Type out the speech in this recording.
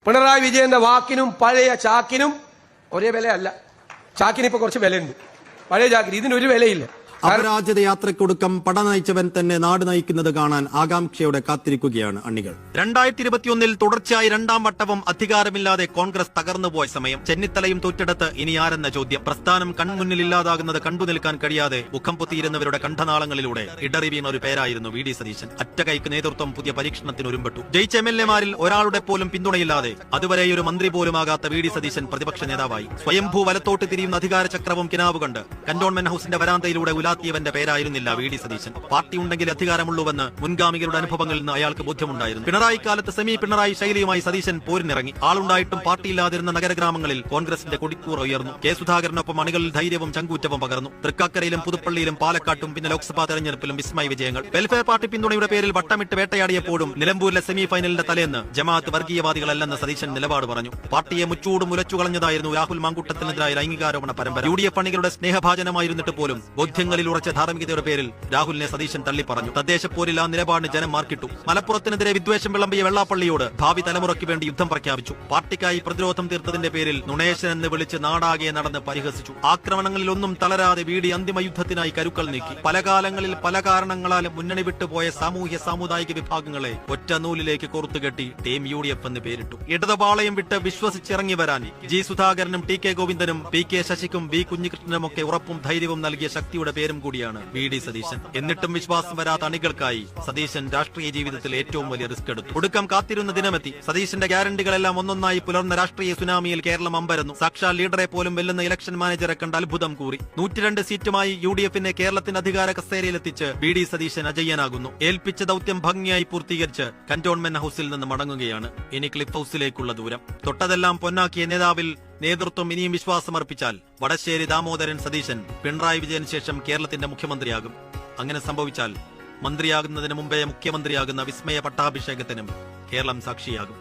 പിണറായി വിജയന്റെ വാക്കിനും പഴയ ചാക്കിനും ഒരേ വിലയല്ല. ചാക്കിനിപ്പോ കുറച്ച് വിലയുണ്ട്, പഴയ ചാക്കിന് ഇതിനൊരു വിലയില്ല. അപരാജിത യാത്രക്കൊടുക്കം പട നയിച്ചവൻ തന്നെ നാട് നയിക്കുന്നത് കാണാൻ ആകാംക്ഷയോടെ കാത്തിരിക്കുകയാണ് അണികൾ. 2021 തുടർച്ചയായി രണ്ടാം വട്ടവും അധികാരമില്ലാതെ കോൺഗ്രസ് തകർന്നുപോയ സമയം. ചെന്നിത്തലയും തോറ്റെടുത്ത് ഇനി ആരെന്ന ചോദ്യം. പ്രസ്ഥാനം കൺമുന്നിൽ ഇല്ലാതാകുന്നത് കണ്ടു നിൽക്കാൻ കഴിയാതെ മുഖം പൊത്തിയിരുന്നവരുടെ കണ്ഠനാളങ്ങളിലൂടെ ഇടറി വീണ ഒരു പേരായിരുന്നു വി ഡി സതീശൻ. അറ്റകൈക്ക് നേതൃത്വം പുതിയ പരീക്ഷണത്തിന് ഒരുമ്പെട്ടു. ജയിച്ച MLA-മാരിൽ ഒരാളുടെ പോലും പിന്തുണയില്ലാതെ അതുവരെ ഒരു മന്ത്രി പോലുമാകാത്ത വി ഡി സതീശൻ പ്രതിപക്ഷ നേതാവായി. സ്വയംഭൂ വലത്തോട്ട് തിരിയുന്ന അധികാര ചക്രവും കിനാവ് കണ്ട് കന്റോൺമെന്റ് ഹൌസിന്റെ വരാന്തയിലൂടെ ഉലാത്തിയവന്റെ പേരായിരുന്നില്ല വി ഡി സതീശൻ. പാർട്ടി ഉണ്ടെങ്കിൽ അധികാരമുള്ളൂവെന്ന് മുൻഗാമികളുടെ അനുഭവങ്ങളിൽ നിന്ന് അയാൾക്ക് ബോധ്യമുണ്ടായിരുന്നു. പിണറായി കാലത്ത് സെമി പിണറായി ശൈലിയുമായി സതീശൻ പോരിനിറങ്ങി. ആളുണ്ടായിട്ടും പാർട്ടിയില്ലാതിരുന്ന നഗരഗ്രാമങ്ങളിൽ കോൺഗ്രസിന്റെ കൊടിക്കൂർ ഉയർന്നു. കെ സുധാകരനൊപ്പം അണികളിൽ ധൈര്യവും ചങ്കൂറ്റവും പകർന്നു. തൃക്കാക്കരയിലും പുതുപ്പള്ളിയിലും പാലക്കാട്ടും പിന്നെ ലോക്സഭാ തെരഞ്ഞെടുപ്പിലും വിസ്മയ വിജയങ്ങൾ. വെൽഫെയർ പാർട്ടി പിന്തുണയുടെ പേരിൽ വട്ടമിട്ട് വേട്ടയാടിയപ്പോഴും നിലമ്പൂരിലെ സെമി ഫൈനലിന്റെ തലേന്ന് ജമാഅത്ത് വർഗീയവാദികളല്ലെന്ന് സതീശൻ നിലപാട് പറഞ്ഞു. പാർട്ടിയെ മുച്ചൂടും ഉലച്ചുകളഞ്ഞതായിരുന്നു രാഹുൽ മാങ്കൂട്ടത്തിനെതിരായ ലൈംഗികാരോപണ പരമ്പര. UDF അണികളുടെ സ്നേഹഭാജനമായിരുന്നിട്ട് പോലും ബോധ്യങ്ങളിൽ ഉറച്ച ധാർമ്മികതയുടെ പേരിൽ രാഹുലിനെ സതീശൻ തള്ളിപ്പറഞ്ഞു. തദ്ദേശപ്പോരിൽ ആ നിലപാടിന് ജനം മാർക്കിട്ടു. മലപ്പുറത്തിനെതിരെ വിദ്വേഷം വിളമ്പിയ വെള്ളാപ്പള്ളിയോട് ഭാവി തലമുറയ്ക്ക് വേണ്ടി യുദ്ധം പ്രഖ്യാപിച്ചു. പാർട്ടിക്കായി പ്രതിരോധം തീർത്തതിന്റെ പേരിൽ നുണേശൻ എന്ന് വിളിച്ച് നാടാകെ നടന്ന് പരിഹസിച്ചു. ആക്രമണങ്ങളിലൊന്നും തളരാതെ വീടി അന്തിമ യുദ്ധത്തിനായി കരുക്കൾ നീക്കി. പല കാലങ്ങളിൽ പല കാരണങ്ങളാലും മുന്നണി വിട്ടുപോയ സാമൂഹ്യ സാമുദായിക വിഭാഗങ്ങളെ ഒറ്റ നൂലിലേക്ക് കോർത്തുകെട്ടി ടീം UDF എന്ന് പേരിട്ടു. ഇടതുപാളയം വിട്ട് വിശ്വസിച്ചിറങ്ങി വരാൻ ജി സുധാകരനും ടി കെ ഗോവിന്ദനും പി കെ ശശിക്കും വി കുഞ്ഞികൃഷ്ണനും ഒക്കെ ഉറപ്പും ധൈര്യവും നൽകിയ ശക്തിയുടെ പേരും കൂടിയാണ് വി ഡി സതീശൻ. എന്നിട്ടും വിശ്വാസം വരാത്ത അണികൾക്കായി സതീശൻ രാഷ്ട്രീയ ജീവിതത്തിൽ ഏറ്റവും വലിയ റിസ്ക് എടുത്തു. ഒടുക്കം കാത്തിരുന്ന ദിനമെത്തി. സതീശന്റെ ഗ്യാരണ്ടികളെല്ലാം ഒന്നൊന്നായി പുലർന്ന രാഷ്ട്രീയ സുനാമിയിൽ കേരളം അമ്പരന്നു. സാക്ഷാൽ ലീഡറെ പോലും വെല്ലുന്ന ഇലക്ഷൻ മാനേജറെ കണ്ട് അത്ഭുതം കൂറി. 102 സീറ്റുമായി UDF-നെ കേരളത്തിന്റെ അധികാര കസേരയിലെത്തിച്ച് വി ഡി സതീശൻ അജയ്യനാകുന്നു. ഏൽപ്പിച്ച ദൌത്യം ഭംഗിയായി പൂർത്തീകരിച്ച് കന്റോൺമെന്റ് ഹൌസിൽ നിന്ന് മടങ്ങുകയാണ്. ഇനി ക്ലിഫ് ഹൌസിലേക്കുള്ള ദൂരം. തൊട്ടതെല്ലാം പൊന്നാക്കിയ നേതാവിൽ നേതൃത്വം ഇനിയും വിശ്വാസമർപ്പിച്ചാൽ വടശ്ശേരി ദാമോദരൻ സതീശൻ പിണറായി വിജയന് ശേഷം കേരളത്തിന്റെ മുഖ്യമന്ത്രിയാകും. അങ്ങനെ സംഭവിച്ചാൽ മന്ത്രിയാകുന്നതിന് മുമ്പേ മുഖ്യമന്ത്രിയാകുന്ന വിസ്മയ പട്ടാഭിഷേകത്തിനും കേരളം സാക്ഷിയാകും.